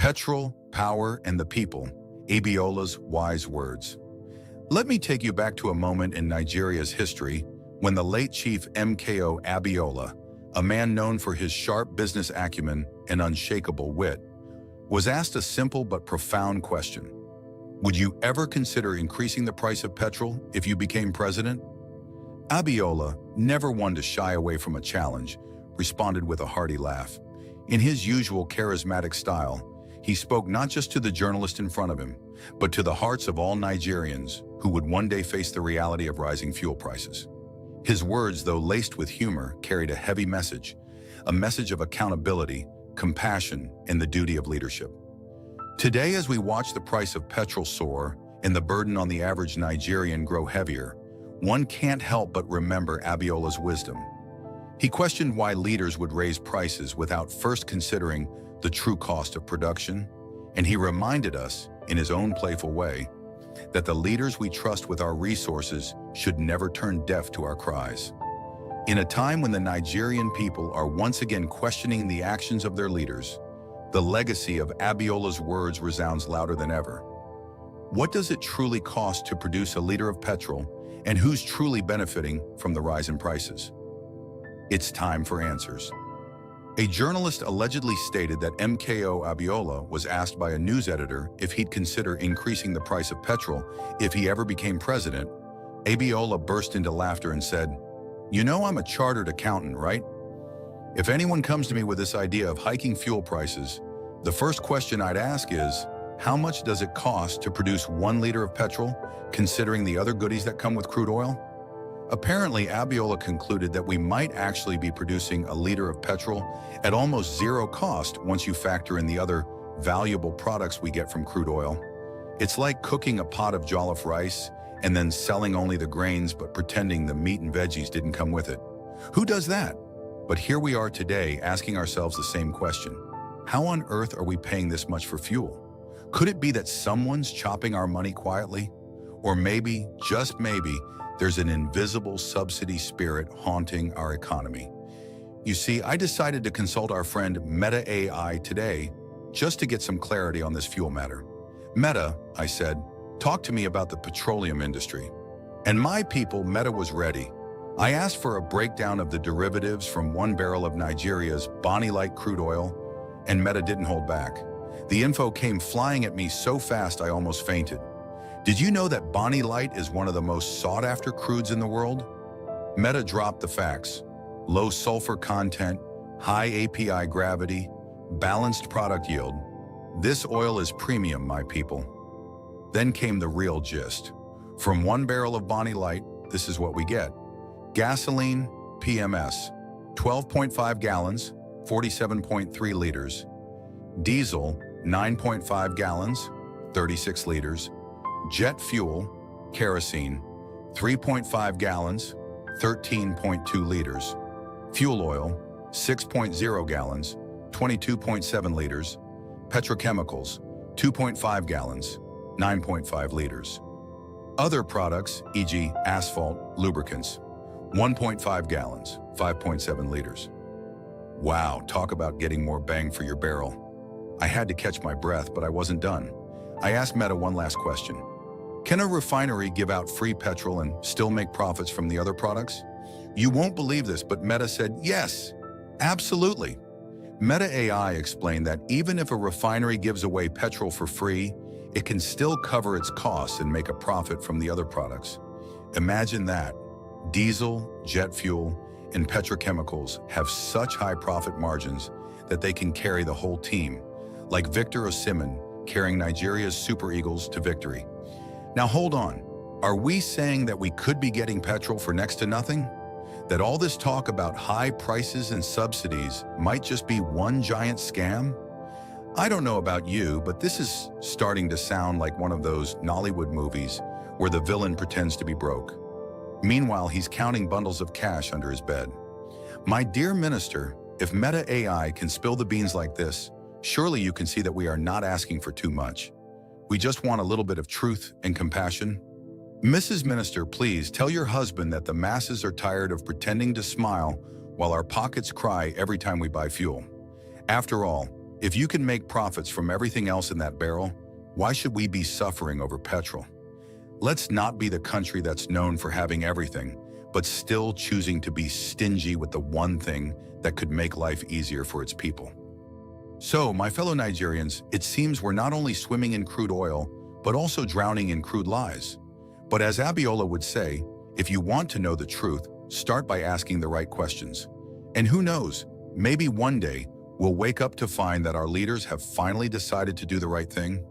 Petrol, Power, and the People, Abiola's wise words. Let me take you back to a moment in Nigeria's history when the late Chief MKO Abiola, a man known for his sharp business acumen and unshakable wit, was asked a simple but profound question. Would you ever consider increasing the price of petrol if you became president? Abiola, never one to shy away from a challenge, responded with a hearty laugh. In his usual charismatic style, he spoke not just to the journalist in front of him, but to the hearts of all Nigerians who would one day face the reality of rising fuel prices. His words, though laced with humor, carried a heavy message, a message of accountability, compassion, and the duty of leadership. Today, as we watch the price of petrol soar and the burden on the average Nigerian grow heavier, one can't help but remember Abiola's wisdom. He questioned why leaders would raise prices without first considering the true cost of production, and he reminded us, in his own playful way, that the leaders we trust with our resources should never turn deaf to our cries. In a time when the Nigerian people are once again questioning the actions of their leaders, the legacy of Abiola's words resounds louder than ever. What does it truly cost to produce a liter of petrol, and who's truly benefiting from the rise in prices? It's time for answers. A journalist allegedly stated that MKO Abiola was asked by a news editor if he'd consider increasing the price of petrol if he ever became president. Abiola burst into laughter and said, "You know I'm a chartered accountant, right? If anyone comes to me with this idea of hiking fuel prices, the first question I'd ask is, how much does it cost to produce 1 liter of petrol, considering the other goodies that come with crude oil?" Apparently, Abiola concluded that we might actually be producing a liter of petrol at almost zero cost once you factor in the other valuable products we get from crude oil. It's like cooking a pot of jollof rice and then selling only the grains but pretending the meat and veggies didn't come with it. Who does that? But here we are today asking ourselves the same question. How on earth are we paying this much for fuel? Could it be that someone's chopping our money quietly? Or maybe, just maybe, there's an invisible subsidy spirit haunting our economy. You see, I decided to consult our friend Meta AI today just to get some clarity on this fuel matter. Meta, I said, talk to me about the petroleum industry. And my people, Meta was ready. I asked for a breakdown of the derivatives from 1 barrel of Nigeria's Bonny Light crude oil, and Meta didn't hold back. The info came flying at me so fast I almost fainted. Did you know that Bonny Light is one of the most sought-after crudes in the world? Meta dropped the facts. Low sulfur content, high API gravity, balanced product yield. This oil is premium, my people. Then came the real gist. From 1 barrel of Bonny Light, this is what we get. Gasoline, PMS, 12.5 gallons, 47.3 liters. Diesel, 9.5 gallons, 36 liters. Jet fuel, kerosene, 3.5 gallons, 13.2 liters. Fuel oil, 6.0 gallons, 22.7 liters. Petrochemicals, 2.5 gallons, 9.5 liters. Other products, e.g. asphalt, lubricants, 1.5 gallons, 5.7 liters. Wow, talk about getting more bang for your barrel. I had to catch my breath, but I wasn't done. I asked Meta one last question. Can a refinery give out free petrol and still make profits from the other products? You won't believe this, but Meta said yes, absolutely. Meta AI explained that even if a refinery gives away petrol for free, it can still cover its costs and make a profit from the other products. Imagine that. Diesel, jet fuel, and petrochemicals have such high profit margins that they can carry the whole team, like Victor Osimhen carrying Nigeria's Super Eagles to victory. Now hold on, are we saying that we could be getting petrol for next to nothing? That all this talk about high prices and subsidies might just be one giant scam? I don't know about you, but this is starting to sound like one of those Nollywood movies where the villain pretends to be broke. Meanwhile, he's counting bundles of cash under his bed. My dear minister, if Meta AI can spill the beans like this, surely you can see that we are not asking for too much. We just want a little bit of truth and compassion. Mrs. Minister, please tell your husband that the masses are tired of pretending to smile while our pockets cry every time we buy fuel. After all, If you can make profits from everything else in that barrel, why should we be suffering over petrol? Let's not be the country that's known for having everything, but still choosing to be stingy with the one thing that could make life easier for its people. So, my fellow Nigerians, it seems we're not only swimming in crude oil, but also drowning in crude lies. But as Abiola would say, if you want to know the truth, start by asking the right questions. And who knows, maybe one day we'll wake up to find that our leaders have finally decided to do the right thing.